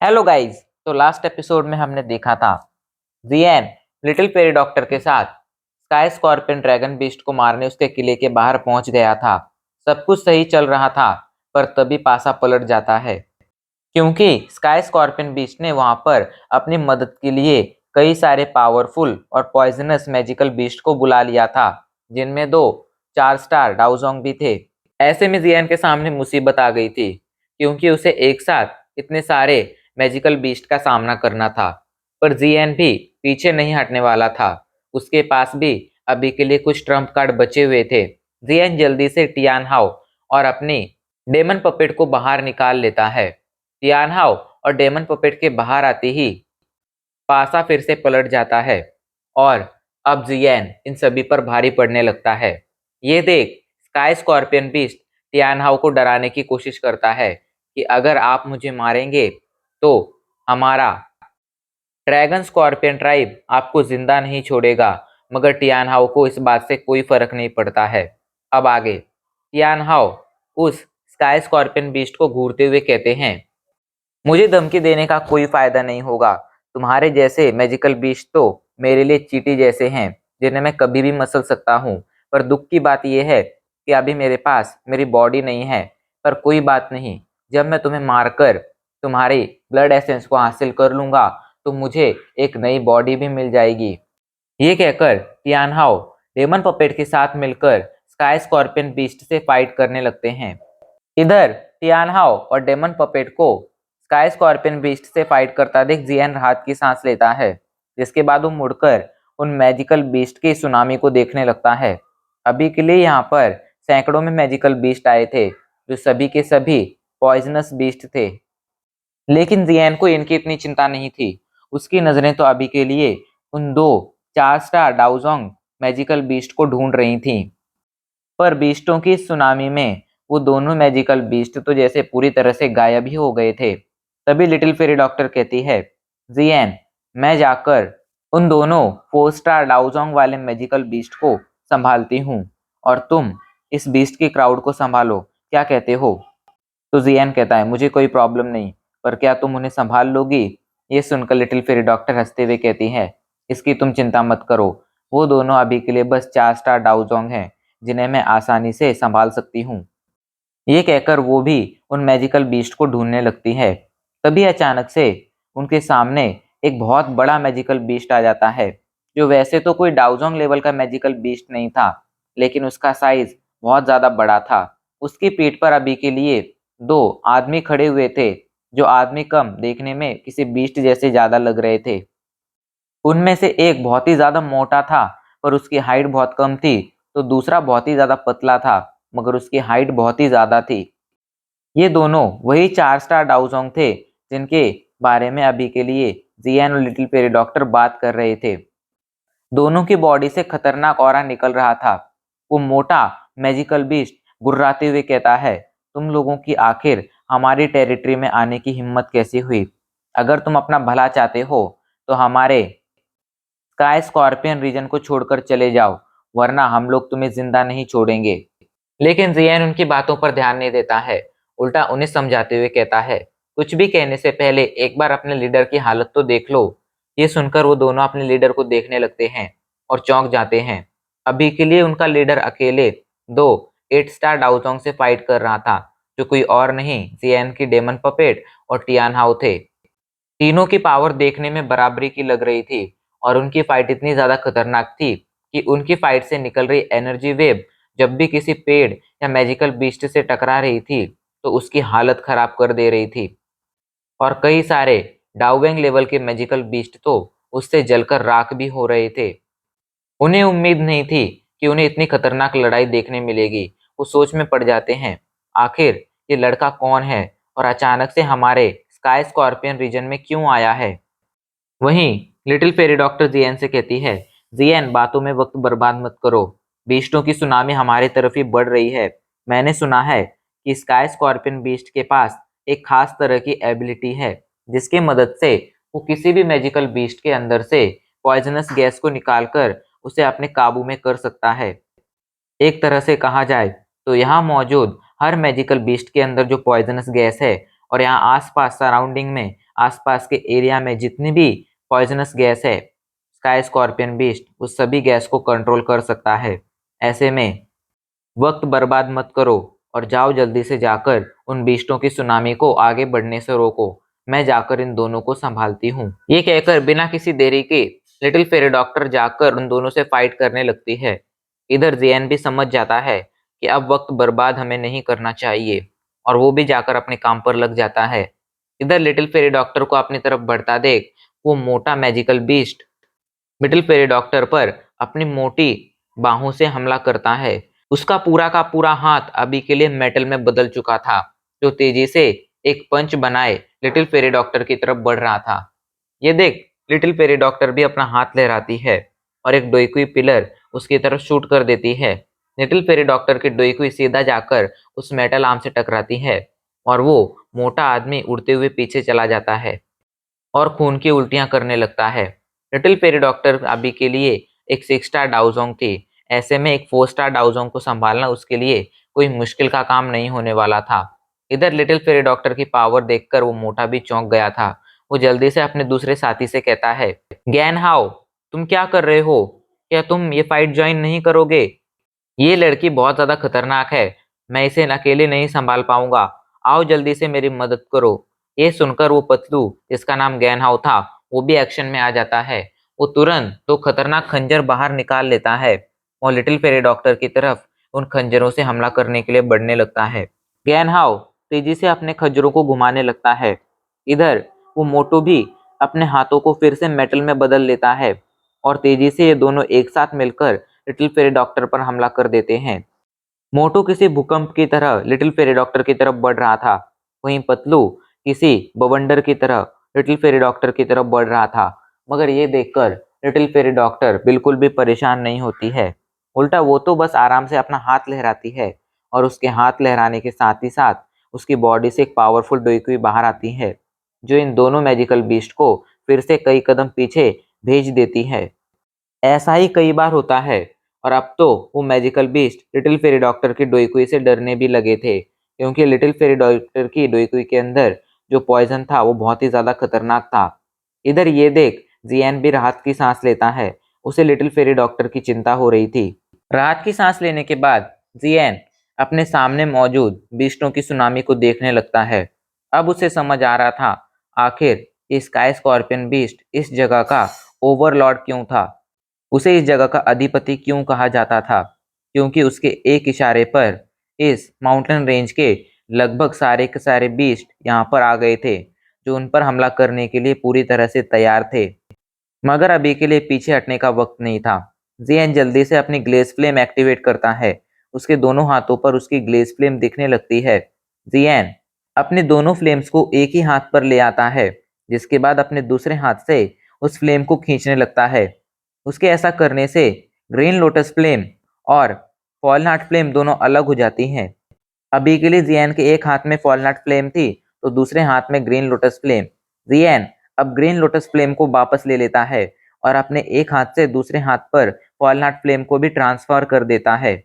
Hello guys. तो last episode में हमने देखा था जियन लिटिल फेरी डॉक्टर के साथ स्काई स्कॉर्पियन ड्रैगन बीस्ट को मारने उसके किले के बाहर पहुंच गया था। सब कुछ सही चल रहा था, पर तभी पासा पलट जाता है क्योंकि स्काई स्कॉर्पियन बीस्ट ने वहां पर अपनी मदद के लिए कई सारे पावरफुल और पॉइजनस मैजिकल बीस्ट को बुला लिया था, जिनमें दो 4 स्टार डाउजोंग भी थे। ऐसे में जियन के सामने मुसीबत आ गई थी क्योंकि उसे एक साथ इतने सारे मैजिकल बीस्ट का सामना करना था। पर जियन भी पीछे नहीं हटने वाला था। उसके पास भी अभी के लिए कुछ ट्रम्प कार्ड बचे हुए थे। जियन जल्दी से टियान हाओ और अपनी डेमन पपेट को बाहर निकाल लेता है। टियान हाओ और डेमन पपेट के बाहर आते ही पासा फिर से पलट जाता है और अब जियन इन सभी पर भारी पड़ने लगता है। ये देख स्काई स्कॉर्पियन बीस्ट टियानहाउ को डराने की कोशिश करता है कि अगर आप मुझे मारेंगे तो हमारा ड्रैगन स्कॉर्पियन ट्राइब आपको जिंदा नहीं छोड़ेगा। मगर टियानहाउ को इस बात से कोई फर्क नहीं पड़ता है। अब आगे टियानहाउ उस स्काई स्कॉर्पियन बीस्ट को घूरते हुए कहते हैं, मुझे धमकी देने का कोई फायदा नहीं होगा। तुम्हारे जैसे मैजिकल बीस्ट तो मेरे लिए चींटी जैसे हैं, जिन्हें मैं कभी भी मसल सकता हूँ। पर दुख की बात यह है कि अभी मेरे पास मेरी बॉडी नहीं है। पर कोई बात नहीं, जब मैं तुम्हें मारकर तुम्हारी ब्लड एसेंस को हासिल कर लूंगा तो मुझे एक नई बॉडी भी मिल जाएगी। ये कहकर टियानहाओ डेमन पपेट के साथ मिलकर स्काई स्कॉर्पियन बीस्ट से फाइट करने लगते हैं। इधर टियानहाओ और डेमन पपेट को स्काई स्कॉर्पियन बीस्ट से फाइट करता देख जियन राहत की सांस लेता है, जिसके बाद वो मुड़कर उन मैजिकल बीस्ट की सुनामी को देखने लगता है। अभी के लिए यहाँ पर सैकड़ों में मैजिकल बीस्ट आए थे, जो सभी के सभी पॉइजनस बीस्ट थे। लेकिन जियन को इनकी इतनी चिंता नहीं थी। उसकी नजरें तो अभी के लिए उन दो 4 स्टार डाउजोंग मैजिकल बीस्ट को ढूंढ रही थी। पर बीस्टों की सुनामी में वो दोनों मैजिकल बीस्ट तो जैसे पूरी तरह से गायब ही हो गए थे। तभी लिटिल फेरी डॉक्टर कहती है, जियन, मैं जाकर उन दोनों 4 स्टार डाउजोंग वाले मैजिकल बीस्ट को संभालती हूँ और तुम इस बीस्ट की क्राउड को संभालो, क्या कहते हो? तो जियन कहता है, मुझे कोई प्रॉब्लम नहीं, पर क्या तुम उन्हें संभाल लोगी? ये सुनकर लिटिल फेरी डॉक्टर हंसते हुए कहती है, इसकी तुम चिंता मत करो। वो दोनों अभी के लिए बस 4 स्टार डाउजोंग हैं, जिन्हें मैं आसानी से संभाल सकती हूँ। ये कहकर वो भी उन मैजिकल बीस्ट को ढूंढने लगती है। तभी अचानक से उनके सामने एक बहुत बड़ा मैजिकल बीस्ट आ जाता है, जो वैसे तो कोई डाउजोंग लेवल का मैजिकल बीस्ट नहीं था, लेकिन उसका साइज बहुत ज्यादा बड़ा था। उसकी पीठ पर अभी के लिए दो आदमी खड़े हुए थे, जो आदमी कम देखने में किसी बीस्ट जैसे ज्यादा लग रहे थे। उनमें से एक बहुत ही ज्यादा मोटा था, पर उसकी हाइट बहुत कम थी। तो दूसरा बहुत ही ज्यादा पतला था, मगर उसकी हाइट बहुत ही ज्यादा थी। ये दोनों वही 4 स्टार डाउजोंग थे, जिनके बारे में अभी के लिए जियन और लिटिल फेरी डॉक्टर बात कर रहे थे। दोनों की बॉडी से खतरनाक ऑरा निकल रहा था। वो मोटा मैजिकल बीस्ट गुर्राते हुए कहता है, तुम लोगों की आखिर हमारी टेरिटरी में आने की हिम्मत कैसी हुई? अगर तुम अपना भला चाहते हो तो हमारे स्काई स्कॉर्पियन रीजन को छोड़कर चले जाओ, वरना हम लोग तुम्हें जिंदा नहीं छोड़ेंगे। लेकिन जियन उनकी बातों पर ध्यान नहीं देता है, उल्टा उन्हें समझाते हुए कहता है, कुछ भी कहने से पहले एक बार अपने लीडर की हालत तो देख लो। ये सुनकर वो दोनों अपने लीडर को देखने लगते हैं और चौंक जाते हैं। अभी के लिए उनका लीडर अकेले दो 8 स्टार डाउजोंग से फाइट कर रहा था, जो कोई और नहीं जियन की डेमन पपेट और टियानहाउ थे। तीनों की पावर देखने में बराबरी की लग रही थी और उनकी फाइट इतनी ज्यादा खतरनाक थी कि उनकी फाइट से निकल रही एनर्जी वेव जब भी किसी पेड़ या मैजिकल बीस्ट से टकरा रही थी तो उसकी हालत खराब कर दे रही थी। और कई सारे डाउवेंग लेवल के मैजिकल बीस्ट तो उससे जलकर राख भी हो रहे थे। उन्हें उम्मीद नहीं थी कि उन्हें इतनी खतरनाक लड़ाई देखने मिलेगी। वो सोच में पड़ जाते हैं, आखिर ये लड़का कौन है और अचानक से हमारे स्काई स्कॉर्पियन रीजन में क्यों आया है? वहीं लिटिल फेरी डॉक्टर जियन से कहती है, जियन, बातों में वक्त बर्बाद मत करो। बीस्टों की सुनामी हमारी तरफ ही बढ़ रही है। मैंने सुना है कि स्काई स्कॉर्पियन बीस्ट के पास एक खास तरह की एबिलिटी है, जिसकी मदद से वो किसी भी मैजिकल बीस्ट के अंदर से पॉइजनस गैस को निकालकर उसे अपने काबू में कर सकता है। एक तरह से कहा जाए तो यहाँ मौजूद हर मैजिकल बीस्ट के अंदर जो पॉइजनस गैस है और यहाँ आसपास सराउंडिंग में, आसपास के एरिया में जितनी भी पॉइजनस गैस है, स्काई स्कॉर्पियन बीस्ट उस सभी गैस को कंट्रोल कर सकता है। ऐसे में वक्त बर्बाद मत करो और जाओ जल्दी से जाकर उन बीस्टों की सुनामी को आगे बढ़ने से रोको। मैं जाकर इन दोनों को संभालती हूँ। ये कहकर बिना किसी देरी के लिटिल फेरी डॉक्टर जाकर उन दोनों से फाइट करने लगती है। इधर जियान भी समझ जाता है कि अब वक्त बर्बाद हमें नहीं करना चाहिए और वो भी जाकर अपने काम पर लग जाता है। इधर लिटिल फेरी डॉक्टर को अपनी तरफ बढ़ता देख वो मोटा magical beast little fairy doctor पर अपनी मोटी बाहों से हमला करता है। उसका पूरा का पूरा हाथ अभी के लिए मेटल में बदल चुका था, जो तेजी से एक पंच बनाए लिटिल फेरी डॉक्टर की तरफ बढ़ रहा था। ये देख लिटिल फेरी डॉक्टर भी अपना हाथ लहराती है और एक डोईकुई पिलर उसकी तरफ शूट कर देती है। लिटिल फेरी डॉक्टर की डोईकुई सीधा जाकर उस मेटल आर्म से टकराती है और वो मोटा आदमी उड़ते हुए पीछे चला जाता है और खून की उल्टियां करने लगता है। लिटिल फेरी डॉक्टर अभी के लिए एक 6 स्टार डाउजोंग थी। ऐसे में एक 4 स्टार डाउजोंग को संभालना उसके लिए कोई मुश्किल का काम नहीं होने वाला था। इधर लिटिल फेरी डॉक्टर की पावर देखकर वो मोटा भी चौंक गया था। वो जल्दी से अपने दूसरे साथी से कहता है, गैन हाओ, तुम क्या कर रहे हो? क्या तुम ये फाइट ज्वाइन नहीं करोगे? ये लड़की बहुत ज्यादा खतरनाक है, मैं इसे अकेले नहीं संभाल पाऊंगा, आओ जल्दी से मेरी मदद करो। ये सुनकर वो पतलू जिसका नाम गैनहाउ था वो भी एक्शन में आ जाता है। वो तुरंत तो खतरनाक खंजर बाहर निकाल लेता है और लिटिल फेरी डॉक्टर की तरफ उन खंजरों से हमला करने के लिए बढ़ने लगता है। गैनहाउ तेजी से अपने खंजरों को घुमाने लगता है। इधर वो मोटू भी अपने हाथों को फिर से मेटल में बदल लेता है और तेजी से ये दोनों एक साथ मिलकर लिटिल फेरी डॉक्टर पर हमला कर देते हैं। मोटू किसी भूकंप की तरह लिटिल फेरी डॉक्टर की तरफ बढ़ रहा था, वहीं पतलू किसी बवंडर की तरह लिटिल फेरी डॉक्टर की तरफ बढ़ रहा था। मगर ये देखकर लिटिल फेरी डॉक्टर बिल्कुल भी परेशान नहीं होती है। उल्टा वो तो बस आराम से अपना हाथ लहराती है और उसके हाथ लहराने के साथ ही साथ उसकी बॉडी से एक पावरफुल डोईकुई बाहर आती है, जो इन दोनों मैजिकल बीस्ट को फिर से कई कदम पीछे भेज देती है। ऐसा ही कई बार होता है और अब तो वो magical beast little fairy doctor की डोईकुई से डरने भी लगे थे, क्योंकि लिटिल फेरी डॉक्टर की डोईकुई के अंदर जो पॉइजन था वो बहुत ही ज्यादा खतरनाक था। इधर ये देख जियान भी राहत की सांस लेता है। उसे लिटिल फेरी डॉक्टर की चिंता हो रही थी। राहत की सांस लेने के बाद जियान अपने सामने मौजूद बीस्टों की सुनामी को देखने लगता है। अब उसे समझ आ रहा था आखिर स्काई स्कॉर्पियन बीस्ट इस जगह का ओवरलॉर्ड क्यों था, उसे इस जगह का अधिपति क्यों कहा जाता था, क्योंकि उसके एक इशारे पर इस माउंटेन रेंज के लगभग सारे के सारे बीस्ट यहाँ पर आ गए थे, जो उन पर हमला करने के लिए पूरी तरह से तैयार थे। मगर अभी के लिए पीछे हटने का वक्त नहीं था। जियान जल्दी से अपनी ग्लेज फ्लेम एक्टिवेट करता है। उसके दोनों हाथों पर उसकी ग्लेज फ्लेम दिखने लगती है। जियान अपने दोनों फ्लेम्स को एक ही हाथ पर ले आता है, जिसके बाद अपने दूसरे हाथ से उस फ्लेम को खींचने लगता है। उसके ऐसा करने से ग्रीन लोटस फ्लेम और फॉलनाट फ्लेम दोनों अलग हो जाती हैं। अभी के लिए जियान के एक हाथ में फॉलनाट फ्लेम थी तो दूसरे हाथ में ग्रीन लोटस फ्लेम। जियान अब ग्रीन लोटस फ्लेम को वापस ले लेता है और अपने एक हाथ से दूसरे हाथ पर फॉलनाट फ्लेम को भी ट्रांसफर कर देता है।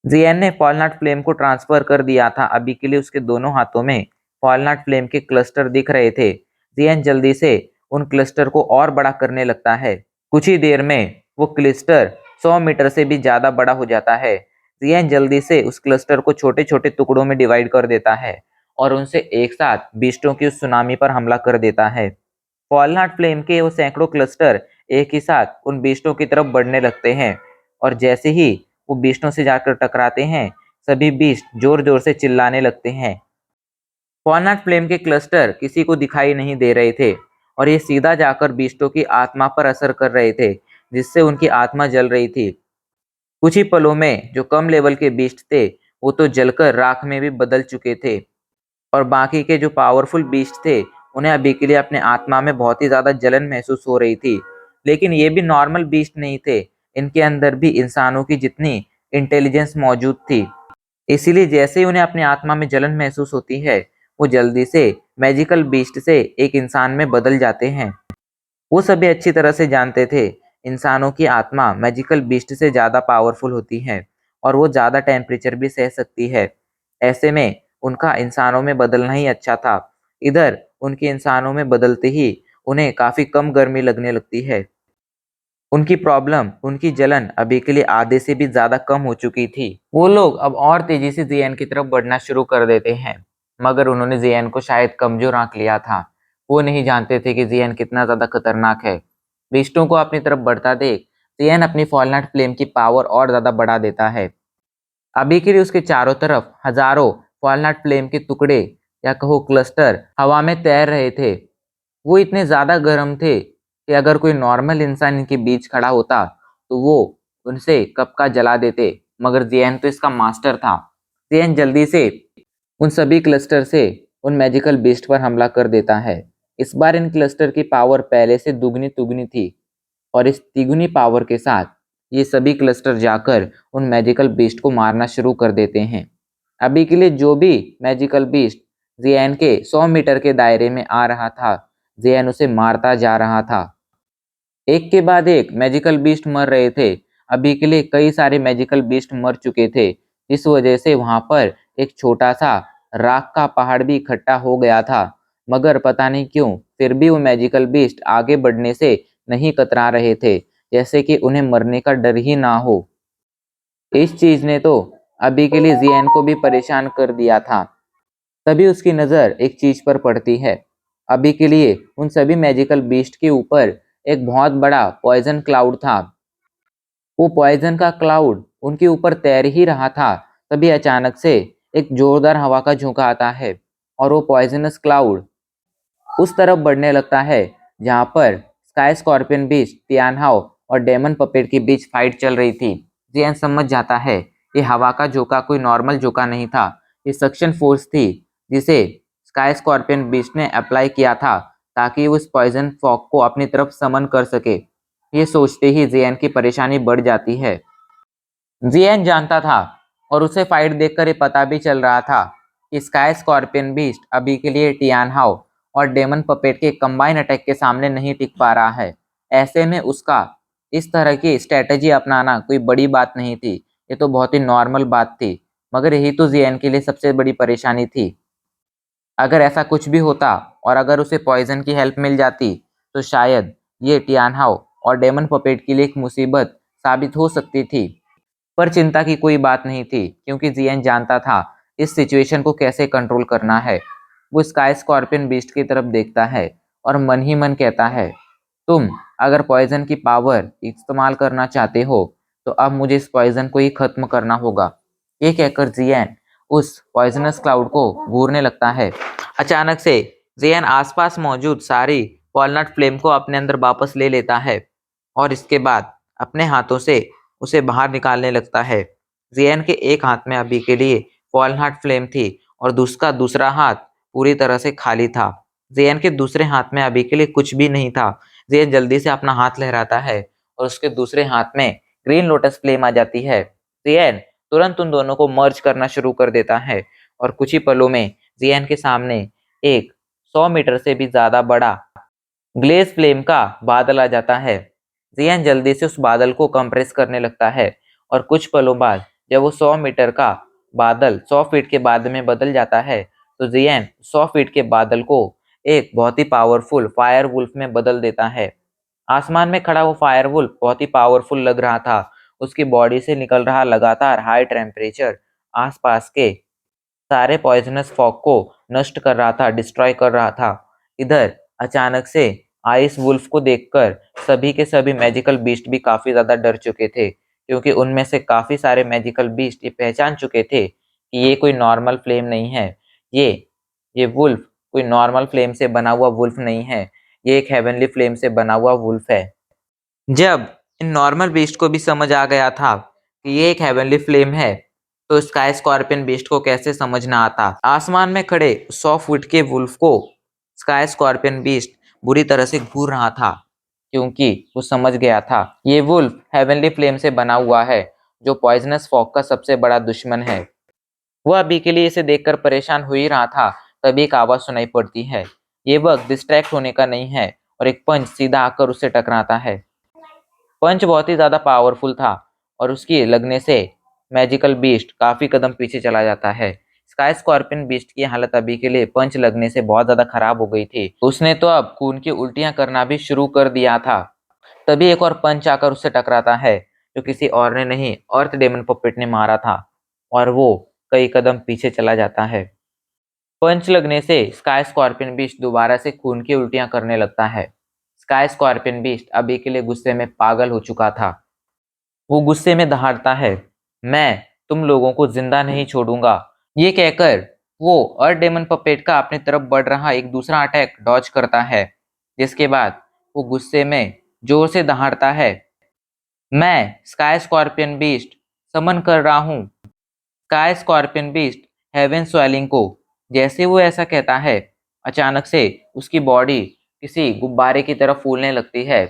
जियान ने फॉलनाट फ्लेम को ट्रांसफर कर दिया था। अभी के लिए उसके दोनों हाथों में फॉलनाट फ्लेम के क्लस्टर दिख रहे थे। जियान जल्दी से उन क्लस्टर को और बड़ा करने लगता है। कुछ ही देर में वो क्लस्टर 100 मीटर से भी ज्यादा बड़ा हो जाता है। जियान जल्दी से उस क्लस्टर को छोटे छोटे टुकड़ों में डिवाइड कर देता है और उनसे एक साथ बीस्टों की उस सुनामी पर हमला कर देता है। फॉलनाट फ्लेम के वो सैकड़ों क्लस्टर एक ही साथ उन बीस्टों की तरफ बढ़ने लगते हैं और जैसे ही वो बीस्टों से जाकर टकराते हैं, सभी बीस्ट जोर जोर से चिल्लाने लगते हैं। फॉलनाट फ्लेम के क्लस्टर किसी को दिखाई नहीं दे रहे थे और ये सीधा जाकर बीस्टों की आत्मा पर असर कर रहे थे, जिससे उनकी आत्मा जल रही थी। कुछ ही पलों में जो कम लेवल के बीस्ट थे वो तो जलकर राख में भी बदल चुके थे और बाकी के जो पावरफुल बीस्ट थे उन्हें अभी के लिए अपने आत्मा में बहुत ही ज्यादा जलन महसूस हो रही थी। लेकिन ये भी नॉर्मल बीस्ट नहीं थे, इनके अंदर भी इंसानों की जितनी इंटेलिजेंस मौजूद थी। इसीलिए जैसे ही उन्हें अपनी आत्मा में जलन महसूस होती है वो जल्दी से मैजिकल बीस्ट से एक इंसान में बदल जाते हैं। वो सभी अच्छी तरह से जानते थे इंसानों की आत्मा मैजिकल बीस्ट से ज्यादा पावरफुल होती है और वो ज्यादा टेम्परेचर भी सह सकती है। ऐसे में उनका इंसानों में बदलना ही अच्छा था। इधर उनके इंसानों में बदलते ही उन्हें काफी कम गर्मी लगने लगती है। उनकी प्रॉब्लम, उनकी जलन अभी के लिए आधे से भी ज्यादा कम हो चुकी थी। वो लोग अब और तेजी से जियान की तरफ बढ़ना शुरू कर देते हैं, मगर उन्होंने जियान को शायद कमजोर आंक लिया था। वो नहीं जानते थे कि जियान कितना ज्यादा खतरनाक है। बिस्टों को अपनी तरफ बढ़ता देख जियान अपनी फॉलनाट फ्लेम की पावर और ज्यादा बढ़ा देता है। अभी के लिए उसके चारों तरफ हजारों वॉलनट फ्लेम के टुकड़े या कहो क्लस्टर हवा में तैर रहे थे। वो इतने ज्यादा गर्म थे कि अगर कोई नॉर्मल इंसान इनके बीच खड़ा होता तो वो उनसे कब का जला देते, मगर जियन तो इसका मास्टर था। जियन जल्दी से उन सभी क्लस्टर से उन मैजिकल बीस्ट पर हमला कर देता है। इस बार इन क्लस्टर की पावर पहले से दुगनी तुगनी थी, और इस तिगुनी पावर के साथ ये सभी क्लस्टर जाकर उन मैजिकल बीस्ट को मारना शुरू कर देते हैं। अभी के लिए जो भी मैजिकल बीस्ट जियन के 100 मीटर के दायरे में आ रहा था, जियन उसे मारता जा रहा था। एक के बाद एक मैजिकल बीस्ट मर रहे थे। अभी के लिए कई सारे मैजिकल बीस्ट मर चुके थे। इस वजह से वहां पर एक छोटा सा राख का पहाड़ भी इकट्ठा हो गया था, मगर पता नहीं क्यों फिर भी वो मैजिकल बीस्ट आगे बढ़ने से नहीं कतरा रहे थे, जैसे कि उन्हें मरने का डर ही ना हो। इस चीज ने तो अभी के लिए जियन को भी परेशान कर दिया था। तभी उसकी नजर एक चीज पर पड़ती है। अभी के लिए उन सभी मैजिकल बीस्ट के ऊपर एक बहुत बड़ा पॉइजन क्लाउड था। वो पॉइजन का क्लाउड उनके ऊपर तैर ही रहा था, तभी अचानक से एक जोरदार हवा का झोंका आता है और वो पॉइजनस क्लाउड उस तरफ बढ़ने लगता है जहां पर स्काई स्कॉर्पियन बीच तियानहाओ और डेमन पपेट के बीच फाइट चल रही थी। जियान समझ जाता है ये हवा का झोंका कोई नॉर्मल झोंका नहीं था, ये सक्शन फोर्स थी जिसे स्काई स्कॉर्पियन बीच ने अप्लाई किया था ताकि वो इस पॉइजन फॉग को अपनी तरफ समन कर सके। ये सोचते ही जियान की परेशानी बढ़ जाती है। जियान जानता था और उसे फाइट देखकर ये पता भी चल रहा था कि स्काई स्कॉर्पियन बीस्ट अभी के लिए टियानहाओ और डेमन पपेट के कंबाइन अटैक के सामने नहीं टिक पा रहा है। ऐसे में उसका इस तरह की स्ट्रेटजी अपनाना कोई बड़ी बात नहीं थी, ये तो बहुत ही नॉर्मल बात थी, मगर यही तो जियान के लिए सबसे बड़ी परेशानी थी। अगर ऐसा कुछ भी होता और अगर उसे पॉइजन की हेल्प मिल जाती तो शायद ये टियानहाओ और डेमन पपेट के लिए एक मुसीबत साबित हो सकती थी। पर चिंता की कोई बात नहीं थी, क्योंकि जियन जानता था इस सिचुएशन को कैसे कंट्रोल करना है। वो स्काई स्कॉर्पियन बीस्ट की तरफ देखता है और मन ही मन कहता है, तुम अगर पॉइजन की पावर इस्तेमाल करना चाहते हो तो अब मुझे इस पॉइजन को ही खत्म करना होगा। ये कहकर जियन उस पॉइजनस क्लाउड को घूरने लगता है। अचानक से जियन आसपास मौजूद सारी वॉलनट फ्लेम को अपने अंदर वापस ले लेता है और इसके बाद अपने हाथों से उसे बाहर निकालने लगता है। जियन के एक हाथ में अभी के लिए वॉलनट फ्लेम थी और उसका दूसरा हाथ पूरी तरह से खाली था। जियन के दूसरे हाथ में अभी के लिए कुछ भी नहीं था। जियन जल्दी से अपना हाथ लहराता है और उसके दूसरे हाथ में ग्रीन लोटस फ्लेम आ जाती है। जियन तुरंत उन दोनों को मर्ज करना शुरू कर देता है और कुछ ही पलों में जियन के सामने एक 100 मीटर से भी ज्यादा बड़ा ग्लेज फ्लेम का बादल आ जाता है। जियान जल्दी से उस बादल को कंप्रेस करने लगता है और कुछ पलों बाद जब वो 100 मीटर का बादल 100 फीट के बादल में बदल जाता है तो जियान 100 फीट के बादल को एक बहुत ही पावरफुल फायर वुल्फ में बदल देता है। आसमान में खड़ा वो फायर वुल्फ बहुत ही पावरफुल लग रहा था। उसकी बॉडी से निकल रहा लगातार हाई टेम्परेचर आसपास के सारे पॉइजनस फॉग को नष्ट कर रहा था, डिस्ट्रॉय कर रहा था। इधर अचानक से आइस वुल्फ को देखकर सभी के सभी मैजिकल बीस्ट भी काफी ज्यादा डर चुके थे, क्योंकि उनमें से काफी सारे मैजिकल बीस्ट ये पहचान चुके थे कि ये कोई नॉर्मल फ्लेम नहीं है। ये ये वुल्फ कोई नॉर्मल फ्लेम से बना हुआ वुल्फ नहीं है, ये एक हेवनली फ्लेम से बना हुआ वुल्फ है। जब इन नॉर्मल बीस्ट को भी समझ आ गया था कि ये एक हेवनली फ्लेम है, तो स्काई स्कॉर्पियन बीस्ट को कैसे समझ ना आता। आसमान में खड़े 100 फुट के वुल्फ को स्काई स्कॉर्पियन बीस्ट बुरी तरह से घूर रहा था, क्योंकि वो समझ गया था ये वुल्फ हेवनली फ्लेम से बना हुआ है, जो पॉइजनस फॉग का सबसे बड़ा दुश्मन है। वह अभी के लिए इसे देखकर परेशान हो ही रहा था, तभी एक आवाज सुनाई पड़ती है। ये वक्त डिस्ट्रैक्ट होने का नहीं है, और एक पंच सीधा आकर उससे टकराता है। पंच बहुत ही ज्यादा पावरफुल था और उसकी लगने से मैजिकल बीस्ट काफी कदम पीछे चला जाता है। स्काई स्कॉर्पियन बीस्ट की हालत अभी के लिए पंच लगने से बहुत ज्यादा खराब हो गई थी। उसने तो अब खून की उल्टियां करना भी शुरू कर दिया था। तभी एक और पंच आकर उससे टकराता है, जो किसी और ने नहीं, अर्थ डेमन पपेट ने मारा था, और वो कई कदम पीछे चला जाता है। पंच लगने से स्काई स्कॉर्पियन बीस्ट दोबारा से खून की उल्टियां करने लगता है। स्काई स्कॉर्पियन बीस्ट अभी के लिए गुस्से में पागल हो चुका था। वो गुस्से में दहाड़ता है, मैं तुम लोगों को जिंदा नहीं छोड़ूंगा। ये कहकर वो अर्थ डेमन पपेट का अपनी तरफ बढ़ रहा एक दूसरा अटैक डॉज करता है, जिसके बाद वो गुस्से में जोर से दहाड़ता है, मैं स्काई स्कॉर्पियन बीस्ट समन कर रहा हूँ, sky scorpion beast heaven swelling को। जैसे वो ऐसा कहता है, अचानक से उसकी बॉडी किसी गुब्बारे की तरह फूलने लगती है।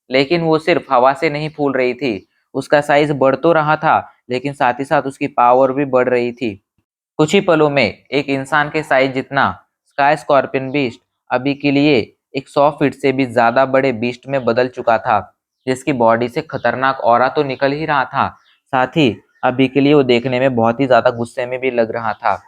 लेकिन वो सिर्फ हवा से नहीं फूल रही थी, उसका साइज बढ़ तो रहा था, लेकिन साथ ही साथ उसकी पावर भी बढ़ रही थी। कुछ ही पलों में एक इंसान के साइज जितना स्काई स्कॉर्पियन बीस्ट अभी के लिए एक 100 फीट से भी ज्यादा बड़े बीस्ट में बदल चुका था, जिसकी बॉडी से खतरनाक ऑरा तो निकल ही रहा था, साथ ही अभी के लिए वो देखने में बहुत ही ज्यादा गुस्से में भी लग रहा था।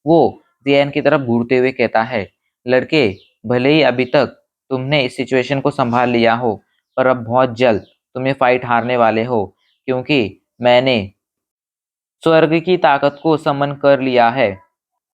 वो जियान की तरफ घूरते हुए कहता है, लड़के, भले ही अभी तक तुमने इस सिचुएशन को संभाल लिया हो, पर अब बहुत जल्द तुम ये फाइट हारने वाले हो, क्योंकि मैंने स्वर्ग की ताकत को समन कर लिया है।